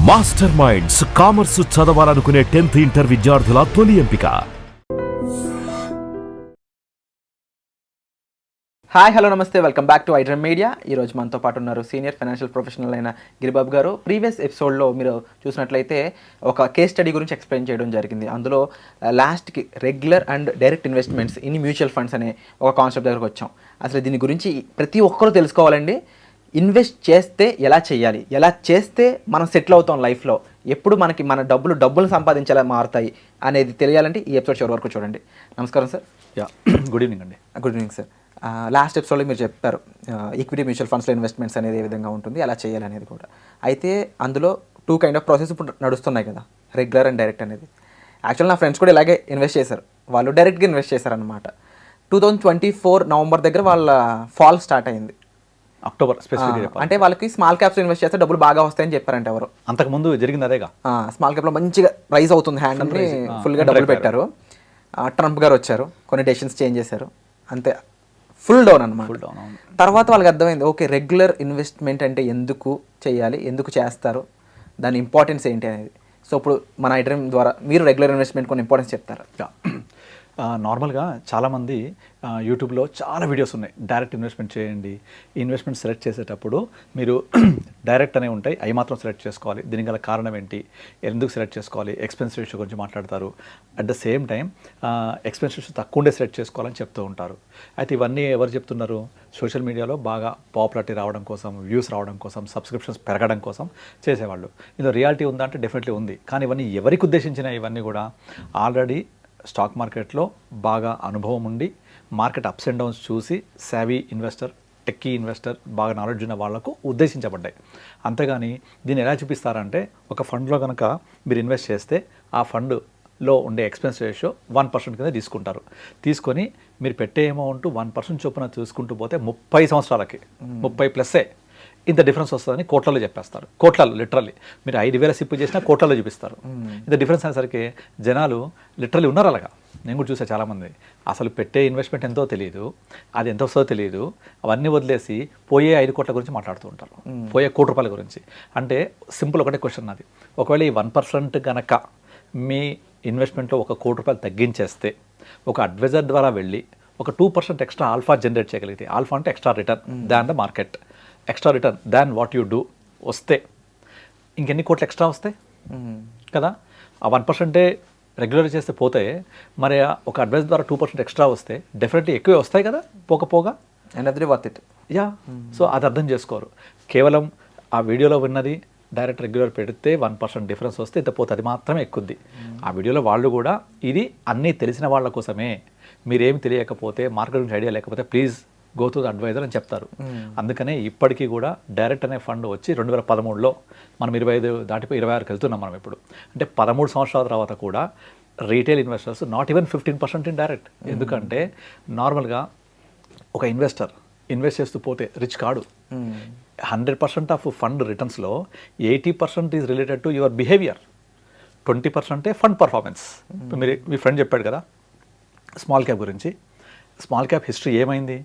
Master minds commerce చదవాలనుకునే 10th inter విద్యార్థుల తొలి ఎంపిక. హాయ్ హలో నమస్తే, welcome back to iDream media. ఈరోజు మనతో పాటు ఉన్నారు సీనియర్ ఫైనాన్షియల్ ప్రొఫెషనల్ అయిన గిరిబాబు గారు. ప్రీవియస్ ఎపిసోడ్లో మీరు చూసినట్లయితే ఒక కేస్ స్టడీ గురించి ఎక్స్ప్లెయిన్ చేయడం జరిగింది. అందులో లాస్ట్కి regular and direct investments in mutual funds అనే ఒక కాన్సెప్ట్ దగ్గరకు వచ్చాం. అసలు దీని గురించి ప్రతి ఒక్కరూ తెలుసుకోవాలండి. ఇన్వెస్ట్ చేస్తే ఎలా చేయాలి, ఎలా చేస్తే మనం సెటిల్ అవుతాం లైఫ్లో, ఎప్పుడు మనకి మన డబ్బులు సంపాదించేలా మారుతాయి అనేది తెలియాలంటే ఈ ఎపిసోడ్ చివరి వరకు చూడండి. నమస్కారం సార్. గుడ్ ఈవినింగ్ అండి. Good evening sir. లాస్ట్ ఎపిసోడ్లో మీరు చెప్పారు ఈక్విటీ మ్యూచువల్ ఫండ్స్లో ఇన్వెస్ట్మెంట్స్ అనేది ఏ విధంగా ఉంటుంది, ఎలా చేయాలి అనేది కూడా. అయితే అందులో 2 కైండ్ ఆఫ్ ప్రాసెస్ ఇప్పుడు నడుస్తున్నాయి కదా, రెగ్యులర్ అండ్ డైరెక్ట్ అనేది. యాక్చువల్ నా ఫ్రెండ్స్ కూడా ఇలాగే ఇన్వెస్ట్ చేశారు. వాళ్ళు డైరెక్ట్గా ఇన్వెస్ట్ చేశారనమాట. 2024 నవంబర్ దగ్గర వాళ్ళ ఫాల్ స్టార్ట్ అయింది. అక్టోబర్ స్పెసిఫిక్ అంటే వాళ్ళకి స్మాల్ క్యాప్స్ ఇన్వెస్ట్ చేస్తే డబ్బులు బాగా వస్తాయని చెప్పారంటే ఎవరు. అంతకుముందు జరిగింది అదేగా. స్మాల్ క్యాప్లో మంచిగా రైజ్ అవుతుంది హ్యాండ్ అని ఫుల్గా డబ్బులు పెట్టారు. ట్రంప్ గారు వచ్చారు, కొన్ని డెసిషన్స్ చేంజ్ చేశారు, అంతే ఫుల్ డౌన్ అనమాట. తర్వాత వాళ్ళకి అర్థమైంది, ఓకే రెగ్యులర్ ఇన్వెస్ట్మెంట్ అంటే ఎందుకు చేయాలి, ఎందుకు చేస్తారు, దాని ఇంపార్టెన్స్ ఏంటి అనేది. సో ఇప్పుడు మన ఐడ్రీమ్ ద్వారా మీరు రెగ్యులర్ ఇన్వెస్ట్మెంట్ కొన్ని ఇంపార్టెన్స్ చెప్తారా? నార్మల్గా చాలామంది యూట్యూబ్లో చాలా వీడియోస్ ఉన్నాయి, డైరెక్ట్ ఇన్వెస్ట్మెంట్ చేయండి. ఇన్వెస్ట్మెంట్ సెలెక్ట్ చేసేటప్పుడు మీరు డైరెక్ట్ అనేవి ఉంటాయి, అవి మాత్రం సెలెక్ట్ చేసుకోవాలి. దీనికి గల కారణం ఏంటి, ఎందుకు సెలెక్ట్ చేసుకోవాలి, ఎక్స్పెన్స్ రేషియో గురించి మాట్లాడతారు. At the same time expense ratio తక్కువ ఉండే సెలెక్ట్ చేసుకోవాలని చెప్తూ ఉంటారు. అయితే ఇవన్నీ ఎవరు చెప్తున్నారు? సోషల్ మీడియాలో బాగా పాపులారిటీ రావడం కోసం, వ్యూస్ రావడం కోసం, సబ్స్క్రిప్షన్స్ పెరగడం కోసం చేసేవాళ్ళు. ఇందులో రియాలిటీ ఉందా అంటే డెఫినెట్లీ ఉంది. కానీ ఇవన్నీ ఎవరికి ఉద్దేశించిన ఇవన్నీ కూడా ఆల్రెడీ స్టాక్ మార్కెట్లో బాగా అనుభవం ఉండి, మార్కెట్ అప్స్ అండ్ డౌన్స్ చూసి సావీ ఇన్వెస్టర్, టెక్కీ ఇన్వెస్టర్, బాగా నాలెడ్జ్ ఉన్న వాళ్లకు ఉద్దేశించబడ్డాయి. అంతేగాని దీన్ని ఎలా చూపిస్తారంటే, ఒక ఫండ్లో కనుక మీరు ఇన్వెస్ట్ చేస్తే ఆ ఫండ్లో ఉండే ఎక్స్పెన్స్ రేషియో 1% కింద తీసుకుంటారు. తీసుకొని మీరు పెట్టే అమౌంట్ 1% చొప్పున చూసుకుంటూ పోతే 30 సంవత్సరాలకి 30+ ఇంత డిఫరెన్స్ వస్తుందని కోట్లలో చెప్పేస్తారు. కోట్లలో లిటరల్లీ మీరు 5,000 సిప్పు చేసినా కోట్లలో చూపిస్తారు. ఇంత డిఫరెన్స్ అనేసరికి జనాలు లిటరల్లీ ఉన్నారు అలాగా. నేను కూడా చూసా చాలామంది అసలు పెట్టే ఇన్వెస్ట్మెంట్ ఎంతో తెలియదు, అది ఎంత వస్తుందో తెలియదు, అవన్నీ వదిలేసి పోయే 5 కోట్ల గురించి మాట్లాడుతూ ఉంటారు, పోయే ₹1 కోటి గురించి. అంటే సింపుల్ ఒకటే క్వశ్చన్ నాది, ఒకవేళ ఈ 1% కనుక మీ ఇన్వెస్ట్మెంట్లో ₹1 కోటి తగ్గించేస్తే, ఒక అడ్వైజర్ ద్వారా వెళ్ళి ఒక 2% ఎక్స్ట్రా ఆల్ఫా జనరేట్ చేయగలిగితే, ఆల్ఫా అంటే extra return than the market, extra return than what you do వస్తే ఇంకెన్ని కోట్లు ఎక్స్ట్రా వస్తాయి కదా. ఆ 1% రెగ్యులర్ చేస్తే పోతే, మరి ఒక అడ్వైస్ ద్వారా 2% ఎక్స్ట్రా వస్తే డెఫినెట్లీ ఎక్కువే వస్తాయి కదా పోగా. And worth it. Yeah. So అది అర్థం చేసుకోరు. కేవలం ఆ వీడియోలో విన్నది డైరెక్ట్ రెగ్యులర్ పెడితే 1% డిఫరెన్స్ వస్తే ఇంత పోతే అది మాత్రమే ఎక్కుద్ది. ఆ వీడియోలో వాళ్ళు కూడా ఇది అన్నీ తెలిసిన వాళ్ళ కోసమే, మీరేమి తెలియకపోతే, మార్కెట్ గురించి ఐడియా లేకపోతే please go to the advisor అని చెప్తారు. అందుకనే ఇప్పటికీ కూడా డైరెక్ట్ అనే ఫండ్ వచ్చి 2013లో మనం 25 దాటిపోయి 26కి వెళ్తున్నాం మనం ఇప్పుడు. అంటే 13 సంవత్సరాల తర్వాత కూడా retail investors not even 15% in direct. ఎందుకంటే నార్మల్గా ఒక ఇన్వెస్టర్ ఇన్వెస్ట్ చేస్తూ పోతే రిచ్ కాడు. 100% ఆఫ్ ఫండ్ రిటర్న్స్లో 80% is related to your behaviour, 20% fund performance. మీరు మీ ఫ్రెండ్ చెప్పాడు కదా స్మాల్ క్యాప్ గురించి. స్మాల్ క్యాప్ హిస్టరీ ఏమైంది,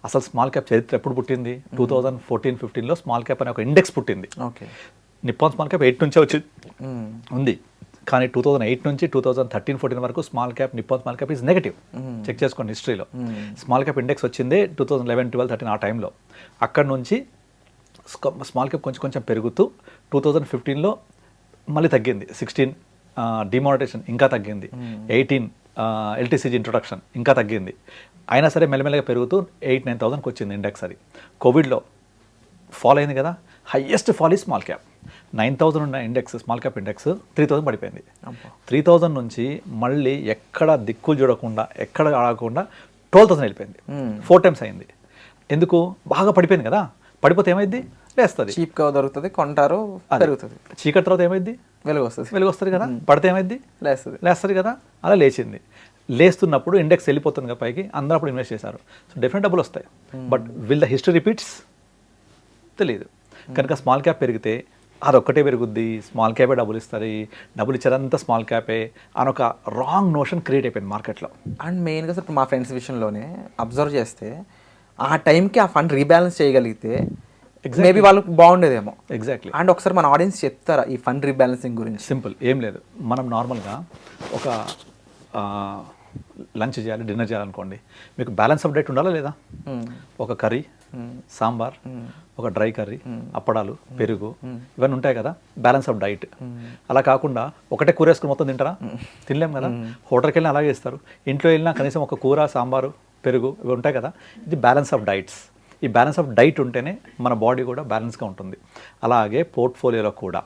అసలు స్మాల్ క్యాప్ చరిత్ర ఎప్పుడు పుట్టింది? 2014-15లో స్మాల్ క్యాప్ అనే ఒక ఇండెక్స్ పుట్టింది. నిప్పాన్ స్మాల్ క్యాప్ 8 నుంచే వచ్చి ఉంది. కానీ 2008 నుంచి 2013-14 వరకు small cap, Nippon small cap is negative. Check చేసుకోండి హిస్టరీలో. స్మాల్ క్యాప్ ఇండెక్స్ వచ్చిందే 2011, 12, 13 ఆ టైంలో. అక్కడ నుంచి స్మాల్ క్యాప్ కొంచెం పెరుగుతూ 2015లో మళ్ళీ తగ్గింది. 16 డిమానిటైజేషన్ ఇంకా తగ్గింది. 18 ఎల్టీసీజీ ఇంట్రొడక్షన్ ఇంకా తగ్గింది. అయినా సరే మెల్లమెల్లగా పెరుగుతూ 8,000-9,000కి వచ్చింది ఇండెక్స్. అది కోవిడ్లో ఫాల్ అయింది కదా, హయ్యెస్ట్ ఫాల్ ఈ స్మాల్ క్యాప్. 9,000 ఉన్న ఇండెక్స్, స్మాల్ క్యాప్ ఇండెక్స్ 3,000 పడిపోయింది. 3,000 నుంచి మళ్ళీ ఎక్కడ దిక్కులు చూడకుండా, ఎక్కడ ఆడకుండా 12,000 వెళ్ళిపోయింది. 4 టైమ్స్ అయింది. ఎందుకు? బాగా పడిపోయింది కదా. పడిపోతే ఏమైంది? లేస్తుంది, చీప్గా దొరుకుతుంది, కొంటారు, పెరుగుతుంది. చీకటి తర్వాత ఏమైంది? వెలుగు వస్తుంది కదా. పడితే ఏమైంది? లేస్తుంది కదా. అలా లేచింది. లేస్తున్నప్పుడు ఇండెక్స్ వెళ్ళిపోతుంది కదా పైకి, అందరూ అప్పుడు ఇన్వెస్ట్ చేశారు. సో డెఫినెట్ డబ్బులు వస్తాయి. But will the history repeats తెలియదు. కనుక స్మాల్ క్యాప్ పెరిగితే అదొక్కటే పెరుగుద్ది, స్మాల్ క్యాపే డబ్బులు ఇస్తుంది, డబ్బులు ఇచ్చేదంతా స్మాల్ క్యాపే అని ఒక రాంగ్ నోషన్ క్రియేట్ అయిపోయింది మార్కెట్లో. అండ్ మెయిన్గా సార్ మా ఫ్రెండ్స్ విషయంలోనే అబ్జర్వ్ చేస్తే, ఆ టైంకి ఆ ఫండ్ రీబ్యాలెన్స్ చేయగలిగితే మేబీ వాళ్ళకి బాగుండేదేమో. ఎగ్జాక్ట్లీ. అండ్ ఒకసారి మన ఆడియన్స్ చెప్తారా ఈ ఫండ్ రీబ్యాలెన్సింగ్ గురించి? సింపుల్, ఏం లేదు. మనం నార్మల్గా ఒక లంచ్ చేయాలి, డిన్నర్ చేయాలనుకోండి, మీకు బ్యాలెన్స్ ఆఫ్ డైట్ ఉండాలా లేదా? ఒక కర్రీ, సాంబార్, ఒక డ్రై కర్రీ, అప్పడాలు, పెరుగు, ఇవన్నీ ఉంటాయి కదా, బ్యాలెన్స్ ఆఫ్ డైట్. అలా కాకుండా ఒకటే కూర వేసుకుని మొత్తం తింటారా? తినలేం కదా. హోటల్కి వెళ్ళినా అలాగే ఇస్తారు. ఇంట్లో వెళ్ళినా కనీసం ఒక కూర, సాంబారు, పెరుగు ఇవి ఉంటాయి కదా. ఇది బ్యాలెన్స్ ఆఫ్ డైట్స్. ఈ బ్యాలెన్స్ ఆఫ్ డైట్ ఉంటేనే మన బాడీ కూడా బ్యాలెన్స్గా ఉంటుంది. అలాగే పోర్ట్ఫోలియోలో కూడా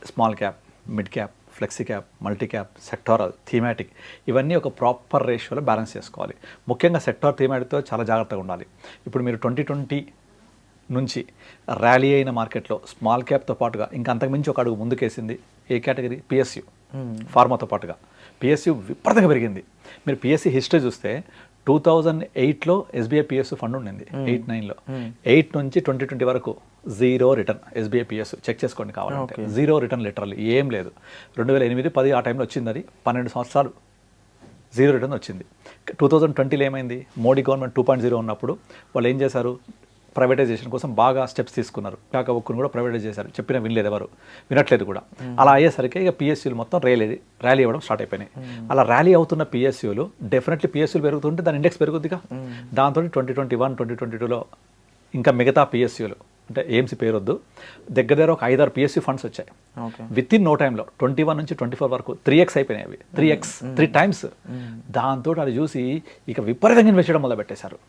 small cap, mid cap, flexi cap, multi cap, sectoral, thematic, ఇవన్నీ ఒక ప్రాపర్ రేషియోలో బ్యాలెన్స్ చేసుకోవాలి. ముఖ్యంగా సెక్టార్ థీమాటిక్తో చాలా జాగ్రత్తగా ఉండాలి. ఇప్పుడు మీరు 2020 నుంచి ర్యాలీ అయిన మార్కెట్లో స్మాల్ క్యాప్తో పాటుగా ఇంకా అంతకుమించి ఒక అడుగు ముందుకేసింది ఏ కేటగిరీ? పిఎస్యు, ఫార్మాతో పాటుగా పిఎస్యు విపరీతంగా పెరిగింది. మీరు పిఎస్సి హిస్టరీ చూస్తే 2008లో ఎస్బీఐ పిఎస్యు ఫండ్ ఉండింది, 8-9లో. 8 నుంచి 2020 వరకు zero return SBI PSU. Check చేసుకోండి కావాలంటే. జీరో రిటర్న్ లిటరల్లీ ఏం లేదు. 2008-10 ఆ టైంలో వచ్చింది, అది 12 సంవత్సరాలు జీరో రిటర్న్ వచ్చింది. 2020లో ఏమైంది? మోడీ గవర్నమెంట్ 2.0 ఉన్నప్పుడు వాళ్ళు ఏం చేశారు? ప్రైవేటైజేషన్ కోసం బాగా స్టెప్స్ తీసుకున్నారు. కాక ఒక్కరు కూడా ప్రైవేటైజ్ చేశారు. చెప్పినా వినలేదు, ఎవరు వినట్లేదు కూడా. అలా అయ్యేసరికి ఇక పిఎస్యూలు మొత్తం ర్యాలీ అవ్వడం స్టార్ట్ అయిపోయినాయి. అలా ర్యాలీ అవుతున్న పిఎస్యూలు డెఫినెట్లీ పిఎస్యూలు పెరుగుతుంటే దాని ఇండెక్స్ పెరుగుద్దిగా. దాంతో 2021, 2022లో ఇంకా మిగతా పిఎస్యూలు అంటే ఏమ్సీ పేరొద్దు, దగ్గర ఒక 5-6 పిఎస్యూ ఫండ్స్ వచ్చాయి. విత్ ఇన్ నో టైంలో 21 నుంచి 24 వరకు 3x అయిపోయినాయి అవి. 3 టైమ్స్. దాంతో అది చూసి ఇక విపరీతంగా ఇన్వెస్ట్ చేయడం మొదలు పెట్టేశారు.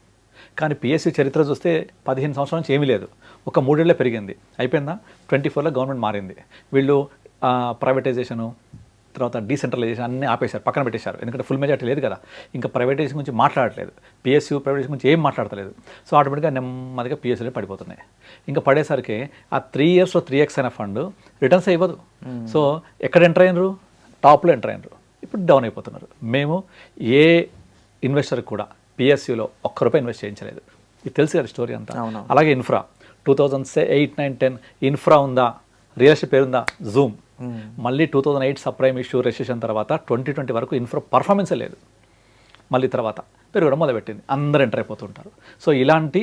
కానీ పిఎస్సీ చరిత్ర చూస్తే 15 సంవత్సరాల నుంచి ఏమీ లేదు, ఒక 3 ఏళ్ళే పెరిగింది. అయిపోయిందా? 24లో గవర్నమెంట్ మారింది. వీళ్ళు ప్రైవేటైజేషను, తర్వాత డీసెంట్రలైజేషన్ అన్నీ ఆపేశారు, పక్కన పెట్టేశారు. ఎందుకంటే ఫుల్ మెజారిటీ లేదు కదా. ఇంకా ప్రైవేటైజేషన్ గురించి మాట్లాడట్లేదు, పిఎస్యూ ప్రైవేటైజేషన్ గురించి ఏం మాట్లాడతలేదు. సో ఆటోమేటిక్గా నెమ్మదిగా పిఎస్యూలే పడిపోతున్నాయి. ఇంకా పడేసరికి ఆ 3 ఇయర్స్లో 3x అయిన ఫండ్ రిటర్న్స్ ఇవ్వదు. సో ఎక్కడ ఎంటర్ అయినరు? టాప్లో ఎంటర్ అయినరు. ఇప్పుడు డౌన్ అయిపోతున్నారు. మేము ఏ ఇన్వెస్టర్ కూడా పిఎస్యూలో ₹1 ఇన్వెస్ట్ చేయించలేదు. ఇది తెలుసు కదా స్టోరీ అంతా. అలాగే ఇన్ఫ్రా 2008, 9, 10 ఇన్ఫ్రా ఉందా? రియల్ ఎస్టేట్ పేరుందా? జూమ్. మళ్ళీ 2008 సబ్ప్రైమ్ ఇష్యూ రెసిషన్ తర్వాత 2020 వరకు ఇన్ఫ్రా పర్ఫార్మెన్సే లేదు. మళ్ళీ తర్వాత పెరగడం మొదలుపెట్టింది. అందరూ ఎంటర్ అయిపోతుంటారు. సో ఇలాంటి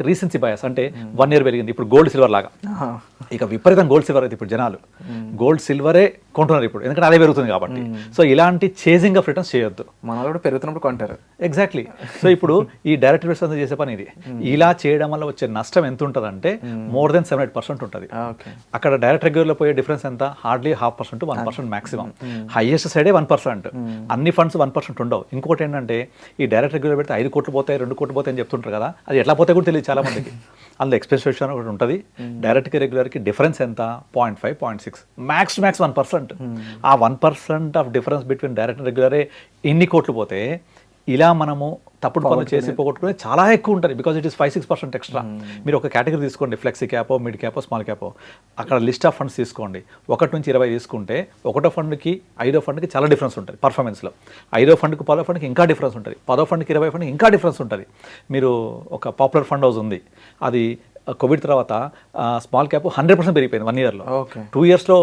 రీసెన్సీ బయాస్ అంటే 1 ఇయర్ పెరిగింది. ఇప్పుడు గోల్డ్ సిల్వర్ లాగా ఇక విపరీతం గోల్డ్ సిల్వర్ అయితే ఇప్పుడు జనాలు గోల్డ్ సిల్వరే కొంటున్నారు ఇప్పుడు, ఎందుకంటే అదే పెరుగుతుంది కాబట్టి. సో ఇలాంటి చేజింగ్ ఆఫ్ రిటర్న్స్ చేయొద్దు. మన కూడా పెరుగుతున్నప్పుడు కొంటారు. ఎగ్జాక్ట్లీ. సో ఇప్పుడు ఈ డైరెక్ట్ ఇన్వెస్టర్స్ చేసే పని ఇది. ఇలా చేయడం వల్ల వచ్చే నష్టం ఎంత ఉంటుందంటే మోర్ దెన్ 7-8% ఉంటుంది. అక్కడ డైరెక్ట్ రెగ్యులర్లో పోయే డిఫరెన్స్ ఎంత? Hardly 0.5% 1% maximum. హైయెస్ట్ సైడే 1%. అన్ని ఫండ్స్ 1% ఉండవు. ఇంకోటి ఏంటంటే ఈ డైరెక్ట్ రెగ్యులర్ పెడితే 5 కోట్లు పోతాయి, 2 కోట్లు పోతాయి అని చెప్తుంటారు కదా, అది ఎట్లా పోతే కూడా తెలియదు చాలా మందికి. అందులో ఎక్స్పెన్స్ రేషియో ఒకటి ఉంటుంది. డైరెక్ట్కి రెగ్యులర్కి డిఫరెన్స్ ఎంత? 0.5, 0.6, మ్యాక్స్ 1%. ఆ 1% of difference between direct and రెగ్యులరే ఎన్ని కోట్లు పోతే ఇలా మనము తప్పుడు పనులు చేసి పోగొట్టుకునే చాలా ఎక్కువ ఉంటుంది. Because it is 5-6% extra. మీరు ఒక కేటగిరీ తీసుకోండి, flexi Capo, mid Capo, small Capo, అక్కడ లిస్ట్ ఆఫ్ ఫండ్స్ తీసుకోండి. 1 నుంచి 20 తీసుకుంటే 1వ ఫండ్కి 5వ ఫండ్కి చాలా డిఫరెన్స్ ఉంటుంది పర్ఫార్మెన్స్లో. 5వ ఫండ్కి 10వ ఫండ్కి ఇంకా డిఫరెన్స్ ఉంటుంది. 10వ ఫండ్కి 20వ ఫండ్కి ఇంకా డిఫరెన్స్ ఉంటుంది. మీరు ఒక పాపులర్ ఫండ్ హౌస్ ఉంది, అది కోవిడ్ తర్వాత స్మాల్ క్యాప్ 100% పెరిగిపోయింది 1 ఇయర్లో. 2 ఇయర్స్లో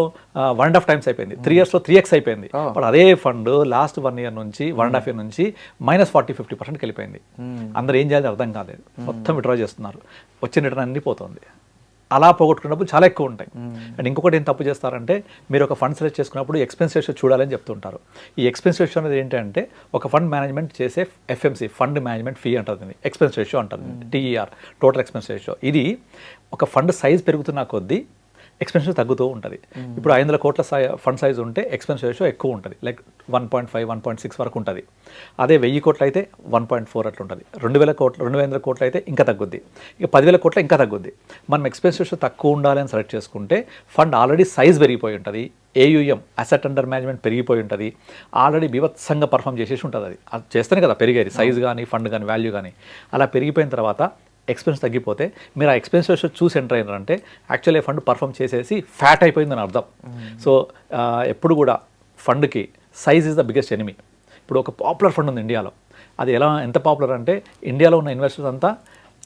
1.5 times అయిపోయింది. 3 ఇయర్స్లో 3x అయిపోయింది. బట్ అదే ఫండ్ లాస్ట్ 1 ఇయర్ నుంచి 1.5 ఇయర్ నుంచి -40-50%కి వెళ్ళిపోయింది. అందరూ ఏం చేయాలి అర్థం కాలేదు, మొత్తం విత్డ్రా చేస్తున్నారు, వచ్చిన రిటర్న్ అన్ని పోతుంది. అలా పోగొట్టుకున్నప్పుడు చాలా ఎక్కువ ఉంటాయి. అండ్ ఇంకొకటి ఏం తప్పు చేస్తారంటే మీరు ఒక ఫండ్ సెలెక్ట్ చేసుకున్నప్పుడు ఎక్స్పెన్స్ రేషియో చూడాలని చెప్తుంటారు. ఈ ఎక్స్పెన్స్ రేషియో అనేది ఏంటంటే ఒక ఫండ్ మేనేజ్మెంట్ చేసే FMC ఫండ్ మేనేజ్మెంట్ ఫీ అంటుంది, ఎక్స్పెన్స్ రేషియో అంటుంది, TER టోటల్ ఎక్స్పెన్స్ రేషియో. ఇది ఒక ఫండ్ సైజ్ పెరుగుతున్న కొద్దీ ఎక్స్పెన్స్ తగ్గుతూ ఉంటుంది. ఇప్పుడు 500 కోట్ల ఫండ్ సైజ్ ఉంటే ఎక్స్పెన్స్ రేషియో ఎక్కువ ఉంటుంది, లైక్ 1.5, 1.6 వరకు ఉంటుంది. అదే 1000 కోట్లు అయితే 1.4 అట్లా ఉంటుంది. 2,500 కోట్లు అయితే ఇంకా తగ్గుద్ది. ఇక 10,000 కోట్ల ఇంకా తగ్గుద్ది. మనం ఎక్స్పెన్స్ రేషియో తక్కువ ఉండాలి అని సెలెక్ట్ చేసుకుంటే ఫండ్ ఆల్రెడీ సైజ్ పెరిగిపోయి ఉంటుంది, AUM అసెట్ అండర్ మేనేజ్మెంట్ పెరిగిపోయి ఉంటుంది, ఆల్రెడీ బీభత్సంగా పర్ఫామ్ చేసేసి ఉంటుంది. అది చేస్తేనే కదా పెరిగేది, సైజ్ కానీ ఫండ్ కానీ వాల్యూ కానీ. అలా పెరిగిపోయిన తర్వాత ఎక్స్పెన్స్ తగ్గిపోతే మీరు ఆ ఎక్స్పెన్స్ రేషియో చూసి ఎంటర్ అయినారంటే యాక్చువల్లీ ఫండ్ పర్ఫామ్ చేసేసి ఫ్యాట్ అయిపోయిందని అర్థం. సో ఎప్పుడు కూడా ఫండ్కి size is the biggest enemy. ఇప్పుడు ఒక పాపులర్ ఫండ్ ఉంది ఇండియాలో, అది ఎంత పాపులర్ అంటే ఇండియాలో ఉన్న ఇన్వెస్టర్స్ అంతా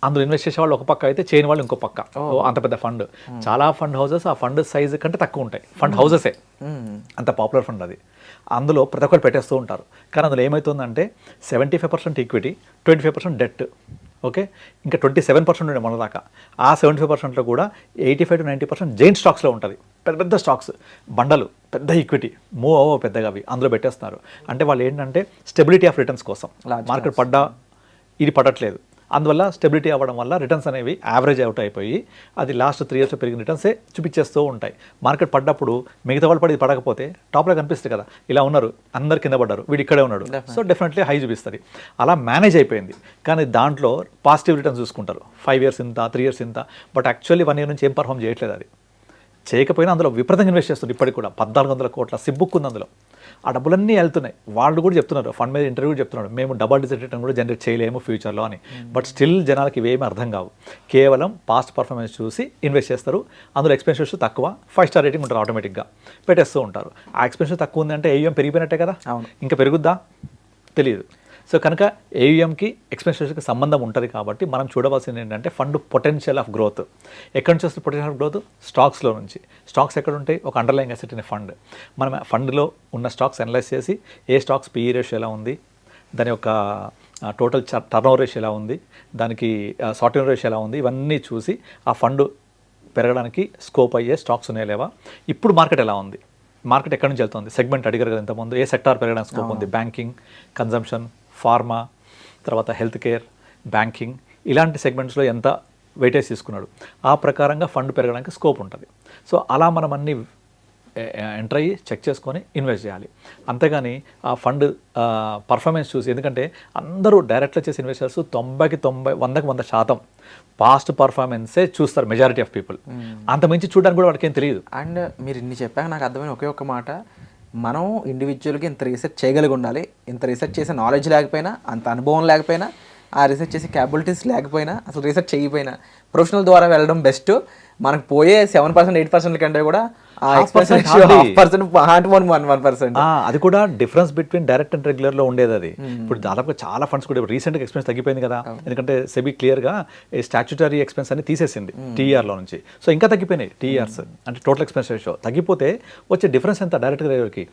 అందులో ఇన్వెస్ట్ చేసే వాళ్ళు ఒక పక్క అయితే చేయని వాళ్ళు ఇంకో పక్క. అంత పెద్ద ఫండ్. చాలా ఫండ్ హౌసెస్ ఆ ఫండ్ సైజ్ కంటే తక్కువ ఉంటాయి. ఫండ్ హౌసెసే అంత పాపులర్ ఫండ్ అది. అందులో ప్రతి ఒక్కరు పెట్టేస్తూ ఉంటారు. కానీ అందులో ఏమవుతుందంటే 75% ఈక్విటీ, 25% డెట్. ఓకే, ఇంకా 27% ఉండే మన దాకా. ఆ 75%లో కూడా 85 to 90% జైంట్ స్టాక్స్లో ఉంటుంది. పెద్ద పెద్ద స్టాక్స్, బండలు, పెద్ద ఈక్విటీ మూవ్ అవ్వ పెద్దగా అవి అందులో పెట్టేస్తున్నారు. అంటే వాళ్ళు ఏంటంటే స్టెబిలిటీ ఆఫ్ రిటర్న్స్ కోసం, మార్కెట్ పడ్డా ఇది పడట్లేదు, అందువల్ల స్టెబిలిటీ అవ్వడం వల్ల రిటర్న్స్ అనేవి యావరేజ్ అవుట్ అయిపోయి అది లాస్ట్ 3 years పెరిగిన రిటర్న్సే చూపించేస్తూ ఉంటాయి. మార్కెట్ పడ్డప్పుడు మిగతా వాళ్ళు పడి పడకపోతే టాప్లో కనిపిస్తుంది కదా, ఇలా ఉన్నారు అందరు కింద పడ్డారు, వీడు ఇక్కడే ఉన్నాడు, సో డెఫినెట్లీ హై చూపిస్తుంది. అలా మేనేజ్ అయిపోయింది. కానీ దాంట్లో పాజిటివ్ రిటర్న్స్ చూసుకుంటారు, 5 years ఇంత, 3 years ఇంత, బట్ యాక్చువల్లీ 1 year నుంచి ఏం పర్ఫామ్ చేయట్లేదు. అది చేయకపోయినా అందులో విపరీతంగా ఇన్వెస్ట్ చేస్తుంది. ఇప్పటికి కూడా 1400 కోట్ల సిబ్బుక్ ఉంది అందులో. ఆ డబ్బులన్నీ వెళ్తున్నాయి. వాళ్ళు కూడా చెప్తున్నారు, ఫండ్ మీద ఇంటర్వ్యూ చెప్తున్నారు, మేము డబల్ డిజిట్ రిటర్న్ కూడా జనరేట్ చేయలేము ఫ్యూచర్లో అని. బట్ స్టిల్ జనాలకి ఇవేమీ అర్థం కావు. కేవలం పాస్ట్ పర్ఫార్మెన్స్ చూసి ఇన్వెస్ట్ చేస్తారు. అందులో ఎక్స్పెన్సెస్ తక్కువ, 5 star రేటింగ్ ఉంటారు, ఆటోమేటిక్గా పెట్టేస్తూ ఉంటారు. ఆ ఎక్స్పెన్సెస్ తక్కువ ఉందంటే ఏయుఎం పెరిగిపోయినట్టే కదా, ఇంకా పెరుగుద్దా తెలియదు. సో కనుక ఏయుఎంకి ఎక్స్పెన్సెస్కి సంబంధం ఉంటుంది. కాబట్టి మనం చూడవలసింది ఏంటంటే ఫండ్ పొటెన్షియల్ ఆఫ్ గ్రోత్. ఎక్కడి నుంచి వస్తుంది పొటెన్షియల్ ఆఫ్ గ్రోత్? స్టాక్స్లో నుంచి. స్టాక్స్ ఎక్కడ ఉంటాయి? ఒక అండర్లైంగ్ అసెట్ ఇన్ ఫండ్. మనం ఫండ్లో ఉన్న స్టాక్స్ అనలైజ్ చేసి ఏ స్టాక్స్ పిఈ రేషియో ఎలా ఉంది, దాని యొక్క టోటల్ టర్నోవర్ రేషియో ఎలా ఉంది, దానికి సాఫ్ట్వేర్ రేషియో ఎలా ఉంది, ఇవన్నీ చూసి ఆ ఫండ్ పెరగడానికి స్కోప్ అయ్యే స్టాక్స్ ఉన్నాయా లేవా, ఇప్పుడు మార్కెట్ ఎలా ఉంది, మార్కెట్ ఎక్కడి నుంచి వెళ్తుంది, సెగ్మెంట్ అడిగారు కదా ఇంతకుముందు, ఏ సెక్టార్ పెరగడానికి స్కోప్ ఉంది, బ్యాంకింగ్, కన్జంప్షన్, ఫార్మా, తర్వాత హెల్త్ కేర్, బ్యాంకింగ్, ఇలాంటి సెగ్మెంట్స్లో ఎంత వెయిటేజ్ తీసుకున్నాడు, ఆ ప్రకారంగా ఫండ్ పెరగడానికి స్కోప్ ఉంటుంది. సో అలా మనం అన్ని ఎంటర్ అయ్యి చెక్ చేసుకొని ఇన్వెస్ట్ చేయాలి. అంతేగాని ఆ ఫండ్ పర్ఫార్మెన్స్ చూసి, ఎందుకంటే అందరూ డైరెక్ట్లో చేసే ఇన్వెస్టర్స్ 90కి 90, 100కి 100% పాస్ట్ పర్ఫార్మెన్సే చూస్తారు మెజారిటీ ఆఫ్ పీపుల్. అంతమించి చూడడానికి కూడా వాడికి ఏం తెలియదు. అండ్ మీరు ఇన్ని చెప్పాక నాకు అర్థమైన ఒకే ఒక్క మాట, మనం ఇండివిజువల్గా ఇంత రీసెర్చ్ చేయగలిగి ఉండాలి. ఇంత రీసెర్చ్ చేసే నాలెడ్జ్ లేకపోయినా, అంత అనుభవం లేకపోయినా, ఆ రీసెర్చ్ చేసే క్యాపబిలిటీస్ లేకపోయినా, అసలు రీసెర్చ్ చేయకపోయినా ప్రొఫెషనల్ ద్వారా వెళ్ళడం బెస్ట్. మనకు పోయే 7%, 8% కంటే కూడా ఆ ఎక్స్పెన్సెస్ 1%. అది కూడా డిఫరెన్స్ బిట్వీన్ డైరెక్ట్ అండ్ రెగ్యులర్లో ఉండేది. అది ఇప్పుడు దాదాపుగా చాలా ఫండ్స్ కూడా రీసెంట్గా ఎక్స్పెన్స్ తగ్గిపోయింది కదా, ఎందుకంటే సెబీ క్లియర్గా స్టాచ్యుటరీ ఎక్స్పెన్స్ అని తీసేసింది టీఆర్లో నుంచి. సో ఇంకా తగ్గిపోయినాయి టీఆర్స్, అంటే టోటల్ ఎక్స్పెన్స్ రేషియో తగ్గిపోతే వచ్చే డిఫరెన్స్ ఎంత డైరెక్ట్ రెగ్యులర్కి,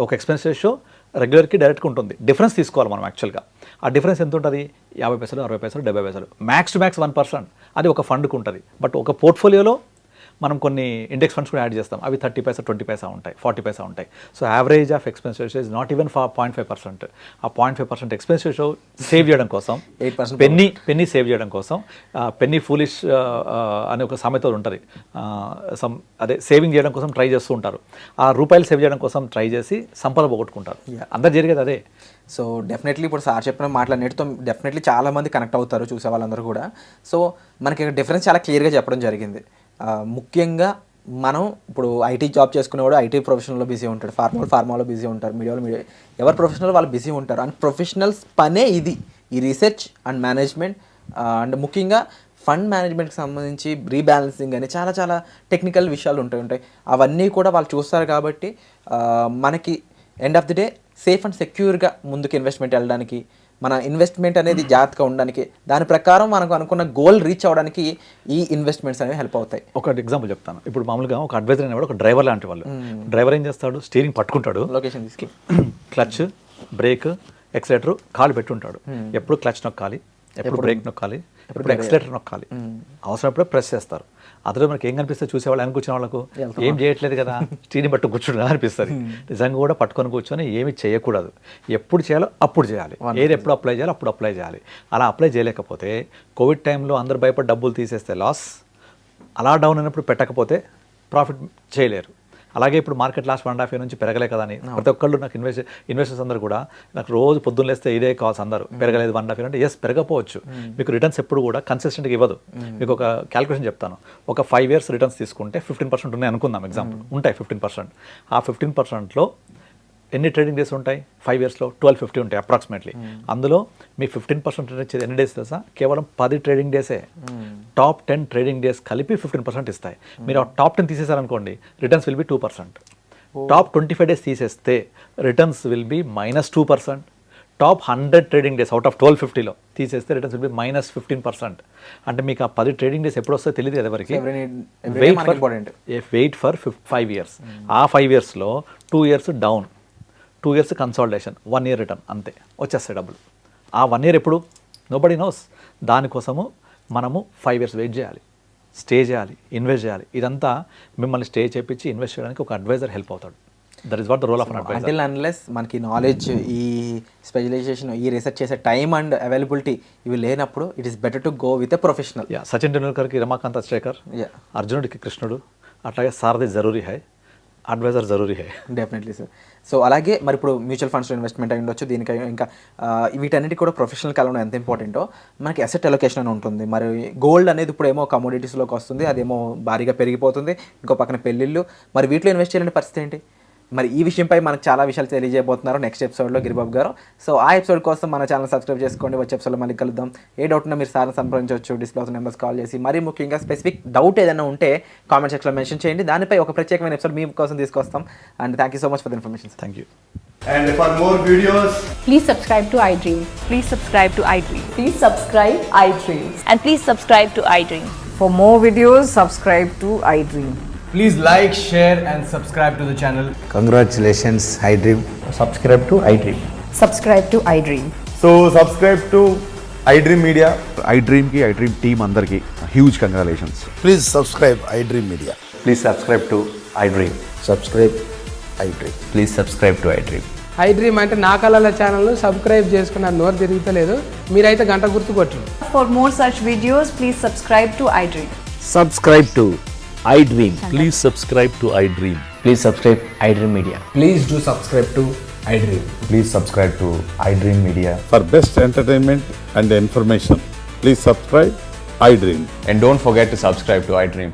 ఒక ఎక్స్పెన్స్ రేషియో రెగ్యులర్కి డైరెక్ట్గా ఉంటుంది. డిఫరెన్స్ తీసుకోవాలి మనం యాక్చువల్గా. ఆ డిఫరెన్స్ ఎంత ఉంటుంది? 50 పైసలు, 60 పైసలు, 70 పైసలు, మ్యాక్స్ టు మ్యాక్స్ 1%. అది ఒక ఫండ్కి ఉంటుంది. బట్ ఒక పోర్ట్ఫోలియోలో మనం కొన్ని ఇండెక్స్ ఫండ్స్ కూడా యాడ్ చేస్తాం, అవి 30 పైసా, 20 పైసా ఉంటాయి, 40 పైసా ఉంటాయి. So average of expense ratio is not even 0.5%. ఆ 0.5% ఎక్స్పెన్స్ రేషియో సేవ్ చేయడం కోసం, 8% పెన్నీ సేవ్ చేయడం కోసం, పెన్నీ ఫూలిష్ అనే ఒక సామెత ఉంటుంది, అదే సేవింగ్ చేయడం కోసం ట్రై చేస్తూ ఉంటారు. ఆ రూపాయలు సేవ్ చేయడం కోసం ట్రై చేసి సంపద పోగొట్టుకుంటారు. అందరు జరిగేది అదే. సో డెఫినెట్లీ ఇప్పుడు సార్ చెప్పిన మాటలన్నిటితో డెఫినెట్లీ చాలామంది కనెక్ట్ అవుతారు చూసే వాళ్ళందరూ కూడా. సో మనకి డిఫరెన్స్ చాలా క్లియర్గా చెప్పడం జరిగింది. ముఖ్యంగా మనం ఇప్పుడు ఐటీ జాబ్ చేసుకునేవాడు ఐటీ ప్రొఫెషనల్లో బిజీ ఉంటాడు, ఫార్మాలో బిజీ ఉంటారు, మీడియాలో ఎవరు ప్రొఫెషనల్ వాళ్ళు బిజీ ఉంటారు. అండ్ ప్రొఫెషనల్స్ పనే ఇది, ఈ రీసెర్చ్ అండ్ మేనేజ్మెంట్. అండ్ ముఖ్యంగా ఫండ్ మేనేజ్మెంట్కి సంబంధించి రీబ్యాలెన్సింగ్ అని చాలా చాలా టెక్నికల్ విషయాలు ఉంటాయి. అవన్నీ కూడా వాళ్ళు చూస్తారు. కాబట్టి మనకి end of the day safe and సెక్యూర్గా ముందుకు ఇన్వెస్ట్మెంట్ వెళ్ళడానికి, మన ఇన్వెస్ట్మెంట్ అనేది జాగ్రత్తగా ఉండడానికి, దాని ప్రకారం మనకు అనుకున్న గోల్ రీచ్ అవ్వడానికి ఈ ఇన్వెస్ట్మెంట్స్ అనేవి హెల్ప్ అవుతాయి. ఒక ఎగ్జాంపుల్ చెప్తాను. ఇప్పుడు మామూలుగా ఒక అడ్వైజర్ అనేవాడు ఒక డ్రైవర్ లాంటి వాళ్ళు. డ్రైవర్ ఏం చేస్తాడు? స్టీరింగ్ పట్టుకుంటాడు, లొకేషన్ తీసుకు క్లచ్, బ్రేక్, ఎక్సలేటర్ కాలు పెట్టుంటాడు. ఎప్పుడు క్లచ్ నొక్కాలి, ఎప్పుడు బ్రేక్ నొక్కాలి, ఎప్పుడు ఎక్సలేటర్ నొక్కాలి, అవసరమైనప్పుడు ప్రెస్ చేస్తారు. అతను మనకి ఏం కనిపిస్తుంది చూసేవాళ్ళు, అని కూర్చునే వాళ్ళకు ఏం చేయట్లేదు కదా, స్టీరింగ్ పట్టు కూర్చుంటా అనిపిస్తుంది. నిజంగా కూడా పట్టుకొని కూర్చొని ఏమి చేయకూడదు. ఎప్పుడు చేయాలో అప్పుడు చేయాలి, ఏది ఎప్పుడు అప్లై చేయాలో అప్పుడు అప్లై చేయాలి. అలా అప్లై చేయలేకపోతే కోవిడ్ టైంలో అందరు భయపడి డబ్బులు తీసేస్తే లాస్, అలా డౌన్ అయినప్పుడు పెట్టకపోతే ప్రాఫిట్ చేయలేరు. అలాగే ఇప్పుడు మార్కెట్ లాస్ట్ 1.5 year నుంచి పెరగలే కదా అని ప్రతి ఒక్కళ్ళు నాకు ఇన్వెస్టర్స్ అందరూ కూడా నాకు రోజు పొద్దున్న లేస్తే ఇదే కాల్స్, అందరూ పెరగలేదు 1.5 year అంటే ఎస్ పెరగపోవచ్చు. మీకు రిటర్న్స్ ఎప్పుడు కూడా కన్సిస్టెంట్గా ఇవ్వదు. మీకు ఒక క్యాలిక్యులేషన్ చెప్తాను. ఒక 5 years రిటర్న్స్ తీసుకుంటే 15% ఉన్నాయి అనుకుందాం, ఎగ్జాంపుల్ ఉంటాయి 15%. ఆ 15%లో ఎన్ని ట్రేడింగ్ డేస్ ఉంటాయి? 5 yearsలో 1250 ఉంటాయి అప్రాక్సిమేట్లీ. అందులో మీ 15% వచ్చేది ఎన్ని డేస్ తెలుసా? కేవలం 10 ట్రేడింగ్ డేసే. టాప్ 10 ట్రేడింగ్ డేస్ కలిపి 15% ఇస్తాయి. మీరు ఆ టాప్ 10 తీసేసారనుకోండి, returns will be 2%. Top 25 days తీసేస్తే returns will be -2%. Top 100 trading days out of 1250లో తీసేస్తే రిటర్న్స్ విల్ బి -15%. అంటే మీకు ఆ 10 ట్రేడింగ్ డేస్ ఎప్పుడు వస్తాయో తెలియదు కదా ఎవరికి. Wait for 5 years. ఆ 5 yearsలో 2 years down, 2 years consolidation, 1 year return, అంతే వచ్చేస్తాయి డబ్బులు. ఆ 1 year ఎప్పుడు? Nobody knows. దానికోసము మనము 5 years వెయిట్ చేయాలి, స్టే చేయాలి, ఇన్వెస్ట్ చేయాలి. ఇదంతా మిమ్మల్ని స్టే చేపించి ఇన్వెస్ట్ చేయడానికి ఒక అడ్వైజర్ హెల్ప్ అవుతాడు. That is what the role of an adviser. Until unless మనకి నాలెడ్జ్, ఈ స్పెషలైజేషన్, ఈ రీసెర్చ్ చేసే టైం అండ్ అవైలబిలిటీ ఇవి లేనప్పుడు it is better to go with a professional. Sachin టెండూల్కర్కి రమాకాంత్ అచ్రేకర్, అర్జునుడికి కృష్ణుడు, అట్లాగే సారథి జరూరీ హై, అడ్వైజర్ జరూరీ హై. Definitely sir. సో అలాగే మరి ఇప్పుడు మ్యూచువల్ ఫండ్స్లో ఇన్వెస్ట్మెంట్ అయి ఉండొచ్చు, దీనికి ఇంకా వీటన్నిటికి కూడా ప్రొఫెషనల్ కలవడం ఎంత ఇంపార్టెంటో మనకి అసెట్ అలొకేషన్ అని ఉంటుంది. మరి గోల్డ్ అనేది ఇప్పుడు ఏమో కమోడిటీస్లోకి వస్తుంది, అదేమో భారీగా పెరిగిపోతుంది, ఇంకో పక్కన పెళ్ళిళ్ళు. మరి వీటిలో ఇన్వెస్ట్ చేయాలంటే పరిస్థితి ఏంటి? మరి ఈ విషయంపై మనకు చాలా విషయాలు తెలియజేయబోతున్నారు నెక్స్ట్ ఎపిసోడ్లో గిరిబాబు గారు. సో ఆ ఎపిసోడ్ కోసం మన ఛానల్ సబ్స్క్రైబ్ చేసుకోండి. వచ్చే ఎపిసోడ్లో మళ్ళీ కలుద్దాం. ఏ డౌట్ ఉన్నా మీరు సార్ని సంప్రదించవచ్చు, డిస్ప్లే అవుతున్న నెంబర్స్ కాల్ చేసి. మరీ ముఖ్యంగా స్పెసిఫిక్ డౌట్ ఏదైనా ఉంటే కామెంట్ సెక్షన్లో మెన్షన్ చేయండి, దానిపై ఒక ప్రత్యేకమైన ఎపిసోడ్ మీ కోసం తీసుకొస్తాం. And thank you so much for the information. Thank you. And for more videos, Please subscribe to iDream. Please subscribe to iDream. Please subscribe iDream. And please subscribe to iDream. For more videos, subscribe to iDream. please like, share and subscribe to the channel. Congratulations, iDream. Subscribe to iDream. Subscribe to iDream. So subscribe to iDream Media. iDream ki iDream team andarki huge congratulations. Please subscribe iDream Media. Please subscribe to iDream. Subscribe iDream. Please subscribe to iDream. iDream అంటే నా కళల ఛానల్ను subscribe చేసుకున్న నోరు తిరుగుతలేదు, మీరైతే గంట గుర్తు కొట్టండి. For more such videos, please subscribe to iDream. Subscribe to iDream. Please subscribe to iDream. Please subscribe iDream Media. Please do subscribe to iDream. Please subscribe to iDream Media. For best entertainment and information, please subscribe iDream. And don't forget to subscribe to iDream.